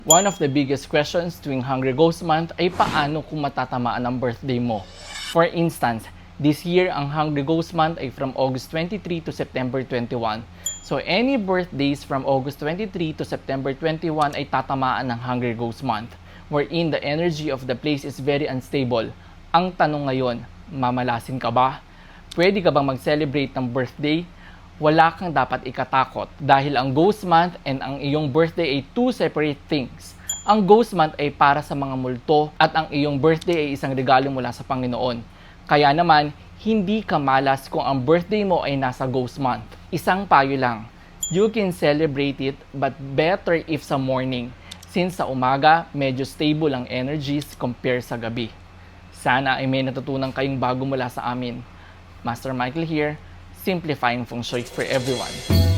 One of the biggest questions tuwing Hungry Ghost Month ay paano kung matatamaan ang birthday mo. For instance, this year ang Hungry Ghost Month ay from August 23 to September 21. So any birthdays from August 23 to September 21 ay tatamaan ng Hungry Ghost Month, wherein the energy of the place is very unstable. Ang tanong ngayon, mamalasin ka ba? Pwede ka bang mag-celebrate ng birthday? Wala kang dapat ikatakot dahil ang Ghost Month and ang iyong birthday ay two separate things. Ang Ghost Month ay para sa mga multo at ang iyong birthday ay isang regalo mula sa Panginoon. Kaya naman, hindi ka malas kung ang birthday mo ay nasa Ghost Month. Isang payo lang, you can celebrate it but better if sa morning, since sa umaga medyo stable ang energies compare sa gabi. Sana ay may natutunan kayong bago mula sa amin. Master Michael here, simplifying feng shui for everyone.